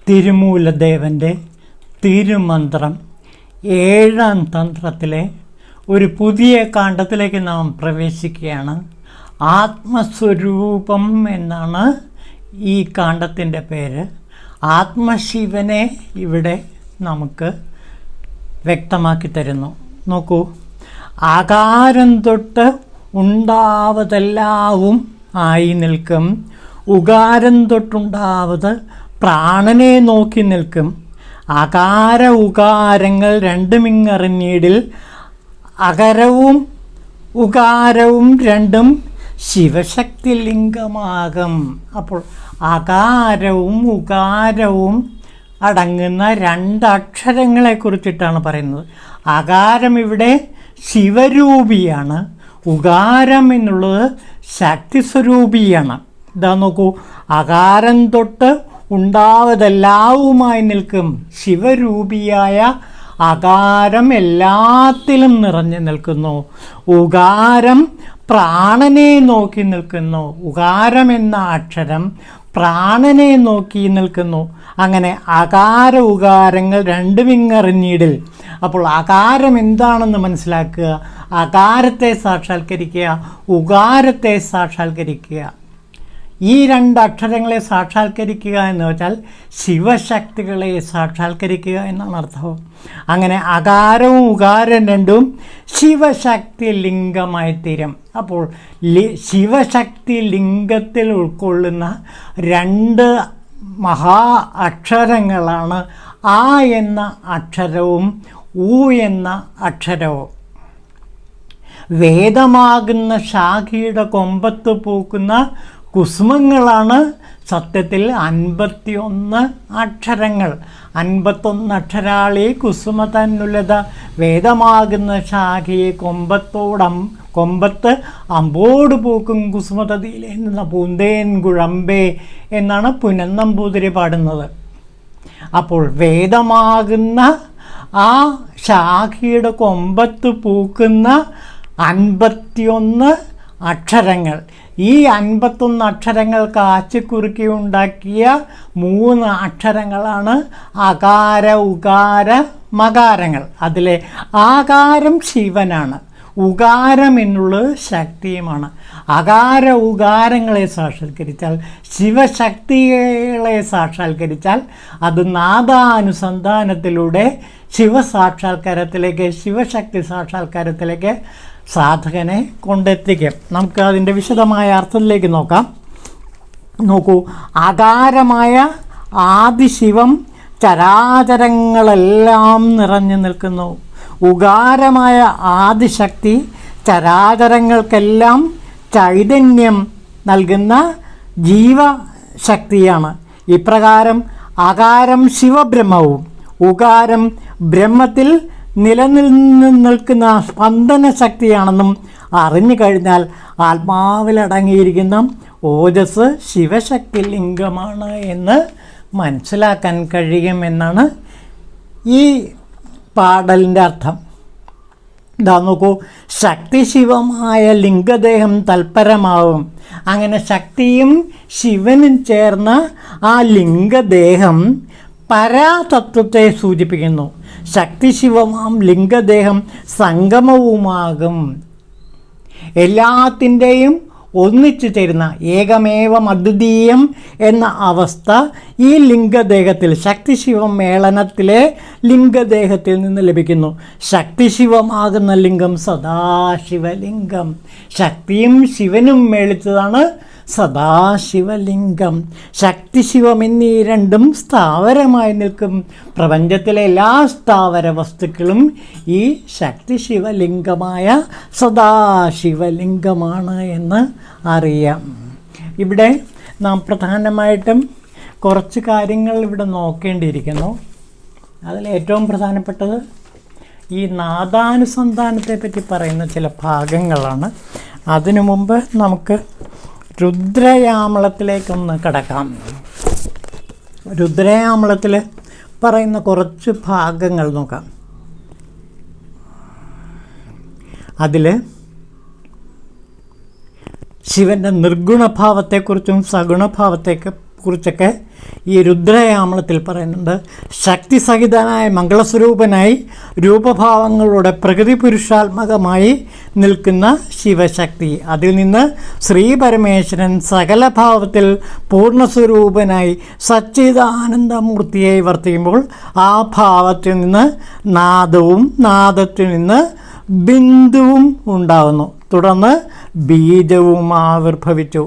തിരുമൂലദേവൻ്റെ തിരുമന്ത്രം 7ാം തന്ത്രത്തിലെ ഒരു പുതിയ കാണ്ഡത്തിലേക്ക് നാം പ്രവേശിക്കുകയാണ്. ആത്മസ്വരൂപം എന്നാണ് ഈ കാണ്ഡത്തിൻ്റെ പേര്. ആത്മശിവനെ ഇവിടെ നമുക്ക് വ്യക്തമാക്കി തരുന്നു. നോക്കൂ, ആകാരം തൊട്ട് ഉണ്ടാവതെല്ലാവും ആയി നിൽക്കും, ഉകാരം തൊട്ടുണ്ടാവത് പ്രാണനെ നോക്കി നിൽക്കും. അകാര ഉകാരങ്ങൾ രണ്ടുമിങ്ങറിഞ്ഞീടിൽ അകരവും ഉകാരവും രണ്ടും ശിവശക്തി ലിംഗമാകും. അപ്പോൾ അകാരവും ഉകാരവും അടങ്ങുന്ന 2 അക്ഷരങ്ങളെ കുറിച്ചിട്ടാണ് പറയുന്നത്. അകാരം ഇവിടെ ശിവരൂപിയാണ്, ഉകാരം എന്നുള്ളത് ശക്തി സ്വരൂപിയാണ്. ഇതാ നോക്കൂ, അകാരം തൊട്ട് ഉണ്ടാവതെല്ലാവുമായി നിൽക്കും. ശിവരൂപിയായ അകാരം എല്ലാത്തിലും നിറഞ്ഞു നിൽക്കുന്നു. ഉകാരം പ്രാണനെ നോക്കി നിൽക്കുന്നു. ഉകാരം എന്ന അക്ഷരം പ്രാണനെ നോക്കി നിൽക്കുന്നു. അങ്ങനെ അകാര ഉകാരങ്ങൾ രണ്ടുമിങ്ങറിഞ്ഞീടിൽ. അപ്പോൾ അകാരം എന്താണെന്ന് മനസ്സിലാക്കുക, അകാരത്തെ സാക്ഷാത്കരിക്കുക, ഉകാരത്തെ സാക്ഷാത്കരിക്കുക. ഈ 2 അക്ഷരങ്ങളെ സാക്ഷാത്കരിക്കുക എന്ന് വെച്ചാൽ ശിവശക്തികളെ സാക്ഷാത്കരിക്കുക എന്നാണ് അർത്ഥം. അങ്ങനെ അകാരവും ഉകാരം രണ്ടും ശിവശക്തി ലിംഗമായി തീരും. അപ്പോൾ ശിവശക്തി ലിംഗത്തിൽ ഉൾക്കൊള്ളുന്ന 2 മഹാ അക്ഷരങ്ങളാണ് ആ എന്ന അക്ഷരവും ഊ എന്ന അക്ഷരവും. വേദമാകുന്ന ശാഖയുടെ കൊമ്പത്ത് പൂക്കുന്ന കുസുമങ്ങളാണ് സത്യത്തിൽ 51 അക്ഷരങ്ങൾ. 51 അക്ഷരാളി കുസുമ തന്നുലത വേദമാകുന്ന ശാഖയെ കൊമ്പത്ത് അമ്പോട് പൂക്കും കുസുമതതിയിലെ എന്ന പൂന്തേൻ കുഴമ്പേ എന്നാണ് പുനന്നമ്പൂതിരി പാടുന്നത്. അപ്പോൾ വേദമാകുന്ന ആ ശാഖയുടെ കൊമ്പത്ത് പൂക്കുന്ന 51 അക്ഷരങ്ങൾ. ഈ 51 അക്ഷരങ്ങൾ കാച്ചിക്കുറുക്കി ഉണ്ടാക്കിയ 3 അക്ഷരങ്ങളാണ് അകാര ഉകാര മകാരങ്ങൾ. അതിലെ ആകാരം ശിവനാണ്, ഉകാരം എന്നുള്ളത് ശക്തിയുമാണ്. അകാര ഉകാരങ്ങളെ സാക്ഷാത്കരിച്ചാൽ, ശിവശക്തികളെ സാക്ഷാത്കരിച്ചാൽ അത് നാദാനുസന്ധാനത്തിലൂടെ ശിവസാക്ഷാത്കാരത്തിലേക്ക്, ശിവശക്തി സാക്ഷാത്കാരത്തിലേക്ക് സാധകനെ കൊണ്ടെത്തിക്കും. നമുക്ക് അതിൻ്റെ വിശദമായ അർത്ഥത്തിലേക്ക് നോക്കാം. നോക്കൂ, അകാരമായ ആദിശിവം ചരാചരങ്ങളെല്ലാം നിറഞ്ഞു നിൽക്കുന്നു. ഉകാരമായ ആദിശക്തി ചരാചരങ്ങൾക്കെല്ലാം ചൈതന്യം നൽകുന്ന ജീവശക്തിയാണ്. ഇപ്രകാരം അകാരം ശിവബ്രഹ്മവും ഉകാരം ബ്രഹ്മത്തിൽ നിലനിൽക്കുന്ന സ്പന്ദന ശക്തിയാണെന്നും അറിഞ്ഞു കഴിഞ്ഞാൽ ആത്മാവിലടങ്ങിയിരിക്കുന്ന ഓജസ് ശിവശക്തി ലിംഗമാണ് എന്ന് മനസ്സിലാക്കാൻ കഴിയുമെന്നാണ് ഈ പാടലിൻ്റെ അർത്ഥം. ഇതാ നോക്കൂ, ശക്തിശിവമായ ലിംഗദേഹം തൽപരമാവും. അങ്ങനെ ശക്തിയും ശിവനും ചേർന്ന ആ ലിംഗദേഹം പരാതത്വത്തെ സൂചിപ്പിക്കുന്നു. ശക്തിശിവമാം ലിംഗദേഹം സംഗമവുമാകും. എല്ലാത്തിൻ്റെയും ഒന്നിച്ചു ചേരുന്ന ഏകമേവം അദ്വിതീയം എന്ന അവസ്ഥ ഈ ലിംഗദേഹത്തിൽ, ശക്തിശിവം മേളനത്തിലെ ലിംഗദേഹത്തിൽ നിന്ന് ലഭിക്കുന്നു. ശക്തിശിവമാകുന്ന ലിംഗം സദാശിവലിംഗം. ശക്തിയും ശിവനും മേളിച്ചതാണ് സദാശിവലിംഗം. ശക്തിശിവം എന്നീ 2 സ്ഥാവരമായി നിൽക്കും. പ്രപഞ്ചത്തിലെ എല്ലാ സ്ഥാവര വസ്തുക്കളും ഈ ശക്തിശിവലിംഗമായ സദാശിവലിംഗമാണ് എന്ന് അറിയാം. ഇവിടെ നാം പ്രധാനമായിട്ടും കുറച്ച് കാര്യങ്ങൾ ഇവിടെ നോക്കേണ്ടിയിരിക്കുന്നു. അതിൽ ഏറ്റവും പ്രധാനപ്പെട്ടത് ഈ നാദാനുസന്ധാനത്തെ പറ്റി പറയുന്ന ചില ഭാഗങ്ങളാണ്. അതിനു മുമ്പ് നമുക്ക് രുദ്രയാമളത്തിലേക്കൊന്ന് കടക്കാം. രുദ്രയാമളത്തിൽ പറയുന്ന കുറച്ച് ഭാഗങ്ങൾ നോക്കാം. അതിൽ ശിവൻ്റെ നിർഗുണഭാവത്തെക്കുറിച്ചും സഗുണഭാവത്തെക്കുറിച്ചൊക്കെ ഈ രുദ്രയാമളത്തിൽ പറയുന്നുണ്ട്. ശക്തിസഹിതനായ മംഗളസ്വരൂപനായി രൂപഭാവങ്ങളുടെ പ്രകൃതി പുരുഷാത്മകമായി നിൽക്കുന്ന ശിവശക്തി, അതിൽ നിന്ന് ശ്രീ പരമേശ്വരൻ സകല ഭാവത്തിൽ പൂർണ്ണസ്വരൂപനായി സച്ചിദാനന്ദമൂർത്തിയായി വർത്തിക്കുമ്പോൾ ആ ഭാവത്തിൽ നിന്ന് നാദവും നാദത്തിൽ നിന്ന് ബിന്ദുവും ഉണ്ടാകുന്നു. തുടർന്ന് ബീജവും ആവിർഭവിച്ചു.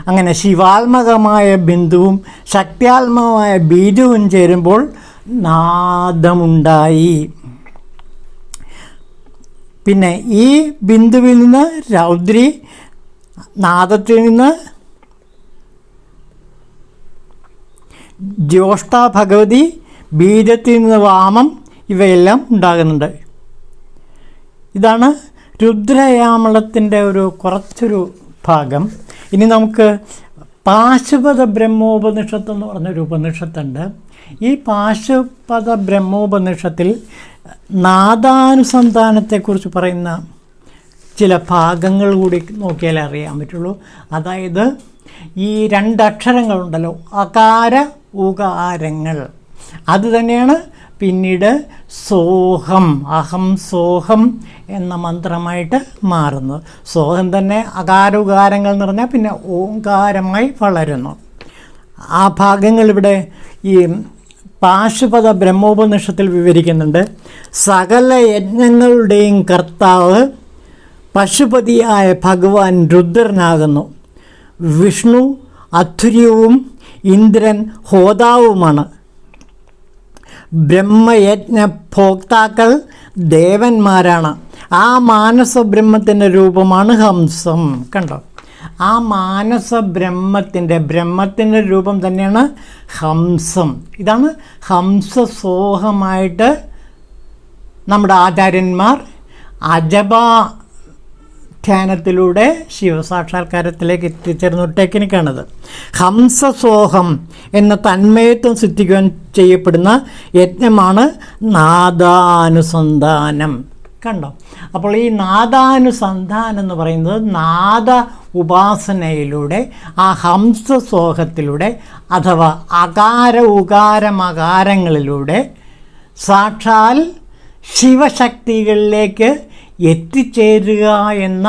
അങ്ങനെ ശിവാത്മകമായ ബിന്ദുവും ശക്തിയാത്മകമായ ബീജവും ചേരുമ്പോൾ നാദമുണ്ടായി. പിന്നെ ഈ ബിന്ദുവിൽ നിന്ന് രൗദ്രി, നാദത്തിൽ നിന്ന് ജ്യോഷ്ഠ ഭഗവതി, ബീജത്തിൽ നിന്ന് വാമം, ഇവയെല്ലാം ഉണ്ടാകുന്നുണ്ട്. ഇതാണ് രുദ്രയാമളത്തിൻ്റെ കുറച്ചൊരു ഭാഗം. ഇനി നമുക്ക് പാശുപത ബ്രഹ്മോപനിഷത്ത് എന്ന് പറഞ്ഞൊരു ഉപനിഷത്തുണ്ട്. ഈ പാശുപത ബ്രഹ്മോപനിഷത്തിൽ നാദാനുസന്ധാനത്തെക്കുറിച്ച് പറയുന്ന ചില ഭാഗങ്ങൾ കൂടി നോക്കിയാലേ അറിയാൻ പറ്റുള്ളൂ. അതായത് ഈ രണ്ടക്ഷരങ്ങളുണ്ടല്ലോ, അകാര ഉകാരങ്ങൾ, അത് തന്നെയാണ് പിന്നീട് സോഹം, അഹം സോഹം എന്ന മന്ത്രമായിട്ട് മാറുന്നത്. സോഹം തന്നെ അകാരോകാരങ്ങൾ എന്ന് പറഞ്ഞാൽ പിന്നെ ഓങ്കാരമായി വളരുന്നു. ആ ഭാഗങ്ങൾ ഇവിടെ ഈ പാശുപത ബ്രഹ്മോപനിഷത്തിൽ വിവരിക്കുന്നുണ്ട്. സകല യജ്ഞങ്ങളുടെയും കർത്താവ് പശുപതിയായ ഭഗവാൻ രുദ്രനാകുന്നു. വിഷ്ണു അധുര്യവും ഇന്ദ്രൻ ഹോതാവുമാണ്. ബ്രഹ്മയജ്ഞ ഭോക്താക്കൾ ദേവന്മാരാണ്. ആ മാനസബ്രഹ്മത്തിൻ്റെ രൂപമാണ് ഹംസം. കണ്ടോ, ആ ബ്രഹ്മത്തിൻ്റെ രൂപം തന്നെയാണ് ഹംസം. ഇതാണ് ഹംസസോഹമായിട്ട് നമ്മുടെ ആചാര്യന്മാർ ധ്യാനത്തിലൂടെ ശിവസാക്ഷാത്കാരത്തിലേക്ക് എത്തിച്ചേർന്ന ഒരു ടെക്നിക്കാണിത്. ഹംസസോഹം എന്ന തന്മയത്വം സിദ്ധിക്കുവാൻ ചെയ്യപ്പെടുന്ന യജ്ഞമാണ് നാദാനുസന്ധാനം. കണ്ടോ, അപ്പോൾ ഈ നാദാനുസന്ധാനം എന്ന് പറയുന്നത് നാദ ഉപാസനയിലൂടെ, ആ ഹംസസോഹത്തിലൂടെ അഥവാ അകാര ഉകാരമകാരങ്ങളിലൂടെ സാക്ഷാൽ ശിവശക്തികളിലേക്ക് എത്തിച്ചേരുക എന്ന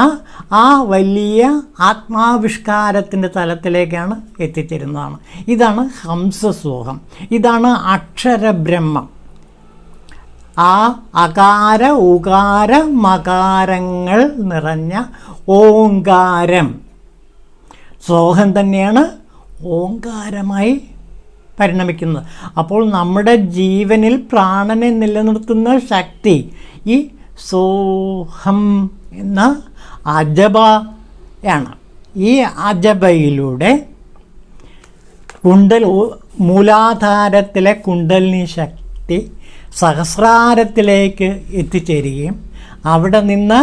ആ വലിയ ആത്മാവിഷ്കാരത്തിൻ്റെ തലത്തിലേക്കാണ് എത്തിച്ചേരുന്നതാണ്. ഇതാണ് ഹംസസോഹം. ഇതാണ് അക്ഷരബ്രഹ്മം. ആ അകാര ഉകാര മകാരങ്ങൾ നിറഞ്ഞ ഓങ്കാരം, സോഹം തന്നെയാണ് ഓങ്കാരമായി പരിണമിക്കുന്നത്. അപ്പോൾ നമ്മുടെ ജീവനിൽ പ്രാണനെ നിലനിർത്തുന്ന ശക്തി ഈ സോഹം എന്ന അജബയാണ്. ഈ അജബയിലൂടെ മൂലാധാരത്തിലെ കുണ്ടലിനി ശക്തി സഹസ്രാരത്തിലേക്ക് എത്തിച്ചേരുകയും അവിടെ നിന്ന്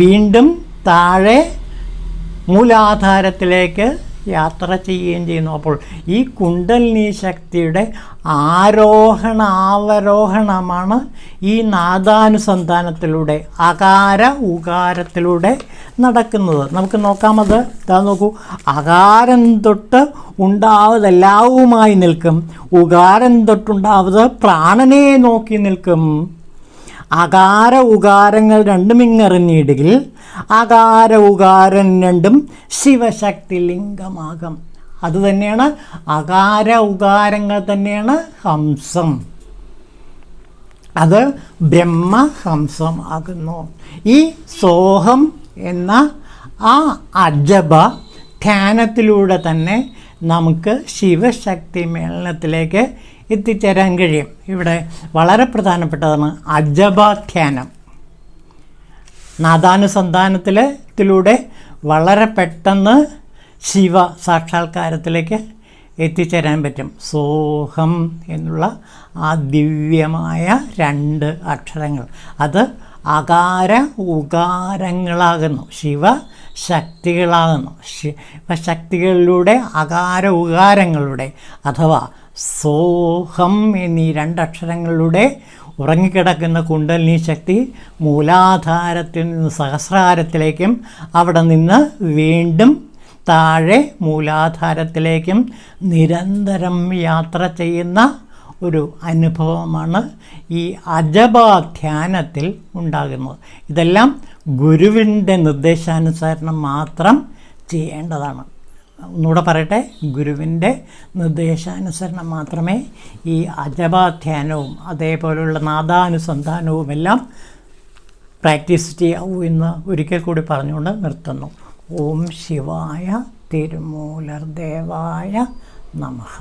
വീണ്ടും താഴെ മൂലാധാരത്തിലേക്ക് യാത്ര ചെയ്യുകയും ചെയ്യുന്നു. അപ്പോൾ ഈ കുണ്ടലിനി ശക്തിയുടെ ആരോഹണാവരോഹണമാണ് ഈ നാദാനുസന്ധാനത്തിലൂടെ അകാര ഉകാരത്തിലൂടെ നടക്കുന്നത്. നമുക്ക് നോക്കാമത്. ഇതാ നോക്കൂ, അകാരം തൊട്ട് ഉണ്ടാവതെല്ലാവുമായി നിൽക്കും, ഉകാരം തൊട്ടുണ്ടാവത് പ്രാണനെ നോക്കി നിൽക്കും. അകാര ഉകാരങ്ങൾ രണ്ടും ഇങ്ങറിഞ്ഞിടുകിൽ അകാര ഉകാരം രണ്ടും ശിവശക്തി ലിംഗമാകും. അതുതന്നെയാണ് അകാര ഉകാരങ്ങൾ തന്നെയാണ് ഹംസം. അത് ബ്രഹ്മഹംസം ആകുന്നു. ഈ സോഹം എന്ന ആ അജബ ധ്യാനത്തിലൂടെ തന്നെ നമുക്ക് ശിവശക്തി മേളനത്തിലേക്ക് എത്തിച്ചേരാൻ കഴിയും. ഇവിടെ വളരെ പ്രധാനപ്പെട്ടതാണ് അജബധ്യാനം. നാദാനുസന്ധാനത്തിലൂടെ വളരെ പെട്ടെന്ന് ശിവ സാക്ഷാത്കാരത്തിലേക്ക് എത്തിച്ചേരാൻ പറ്റും. സോഹം എന്നുള്ള ആ ദിവ്യമായ രണ്ട് അക്ഷരങ്ങൾ, അത് അകാര ഉകാരങ്ങളാകുന്നു, ശിവശക്തികളാകുന്നു. ശിവശക്തികളിലൂടെ അകാര ഉകാരങ്ങളുടെ അഥവാ സോഹം എന്നീ രണ്ടക്ഷരങ്ങളുടെ ഉറങ്ങിക്കിടക്കുന്ന കുണ്ടലിനി ശക്തി മൂലാധാരത്തിൽ നിന്ന് സഹസ്രാരത്തിലേക്കും അവിടെ നിന്ന് വീണ്ടും താഴെ മൂലാധാരത്തിലേക്കും നിരന്തരം യാത്ര ചെയ്യുന്ന ഒരു അനുഭവമാണ് ഈ അജപാധ്യാനത്തിൽ ഉണ്ടാകുന്നത്. ഇതെല്ലാം ഗുരുവിൻ്റെ നിർദ്ദേശാനുസരണം മാത്രം ചെയ്യേണ്ടതാണ്. ഒന്നുകൂടെ പറയട്ടെ, ഗുരുവിൻ്റെ നിർദ്ദേശാനുസരണം മാത്രമേ ഈ അജപാധ്യാനവും അതേപോലുള്ള നാദാനുസന്ധാനവും എല്ലാം പ്രാക്ടീസ് ചെയ്യാവൂ എന്ന് ഒരിക്കൽ കൂടി പറഞ്ഞുകൊണ്ട് നിർത്തുന്നു. ഓം ശിവായ തിരുമൂലർ ദേവായ നമഃ.